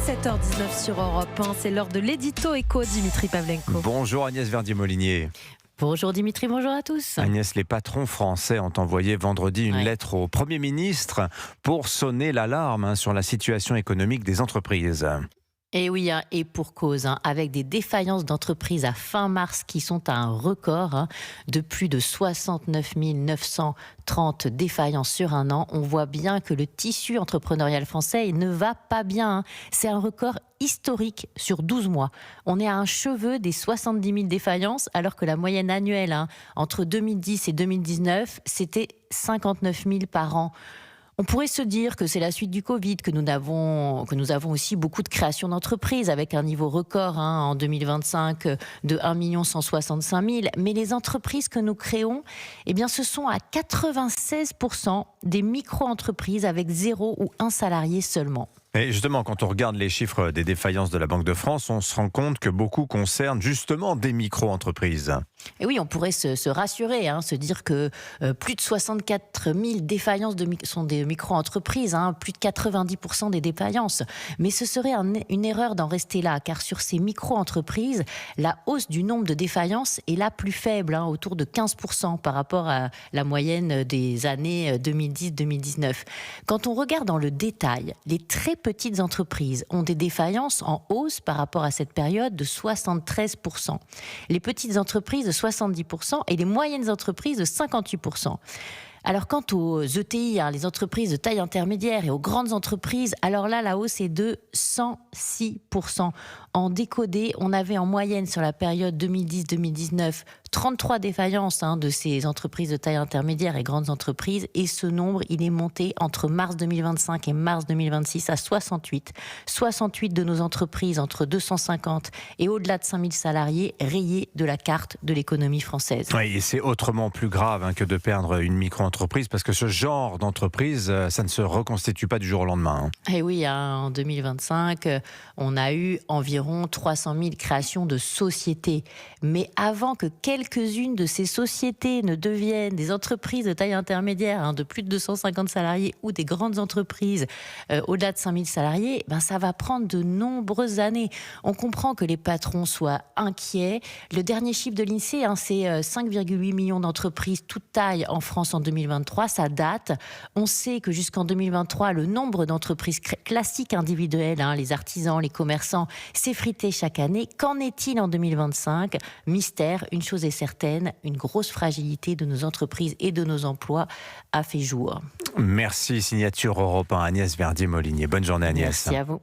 7h19 sur Europe 1, c'est l'heure de l'édito éco, Dimitri Pavlenko. Bonjour Agnès Verdier-Molinier. Bonjour Dimitri, bonjour à tous. Agnès, les patrons français ont envoyé vendredi une lettre au Premier ministre pour sonner l'alarme sur la situation économique des entreprises. Et oui, et pour cause, avec des défaillances d'entreprises à fin mars qui sont à un record de plus de 69 930 défaillances sur un an, on voit bien que le tissu entrepreneurial français ne va pas bien. C'est un record historique sur 12 mois. On est à un cheveu des 70 000 défaillances, alors que la moyenne annuelle entre 2010 et 2019, c'était 59 000 par an. On pourrait se dire que c'est la suite du Covid, que nous avons aussi beaucoup de création d'entreprises avec un niveau record en 2025 de 1 165 000. Mais les entreprises que nous créons, ce sont à 96% des micro-entreprises avec 0 ou 1 salarié seulement. Et justement, quand on regarde les chiffres des défaillances de la Banque de France, on se rend compte que beaucoup concernent justement des micro-entreprises. Et oui, on pourrait se rassurer, se dire que plus de 64 000 défaillances sont des micro-entreprises, plus de 90% des défaillances. Mais ce serait une erreur d'en rester là, car sur ces micro-entreprises, la hausse du nombre de défaillances est la plus faible, autour de 15% par rapport à la moyenne des années 2010-2019. Quand on regarde dans le détail, les très petites entreprises ont des défaillances en hausse par rapport à cette période de 73%. Les petites entreprises de 70% et les moyennes entreprises de 58%. Alors quant aux ETI, les entreprises de taille intermédiaire et aux grandes entreprises, alors là, la hausse est de 106%. En décodé, on avait en moyenne sur la période 2010-2019 33 défaillances de ces entreprises de taille intermédiaire et grandes entreprises. Et ce nombre, il est monté entre mars 2025 et mars 2026 à 68. 68 de nos entreprises entre 250 et au-delà de 5000 salariés rayés de la carte de l'économie française. Oui, et c'est autrement plus grave que de perdre une micro-entreprise, parce que ce genre d'entreprise, ça ne se reconstitue pas du jour au lendemain. Et oui, en 2025, on a eu environ 300 000 créations de sociétés. Mais avant que quelques-unes de ces sociétés ne deviennent des entreprises de taille intermédiaire, de plus de 250 salariés, ou des grandes entreprises au-delà de 5000 salariés, ça va prendre de nombreuses années. On comprend que les patrons soient inquiets. Le dernier chiffre de l'INSEE, c'est 5,8 millions d'entreprises, toutes tailles en France en 2023. Ça date. On sait que jusqu'en 2023, le nombre d'entreprises classiques individuelles, les artisans, les commerçants, s'effritait chaque année. Qu'en est-il en 2025 ? Mystère, une chose est certaine, une grosse fragilité de nos entreprises et de nos emplois a fait jour. Merci, signature Europe 1, Agnès Verdier-Molinier. Bonne journée Agnès. Merci à vous.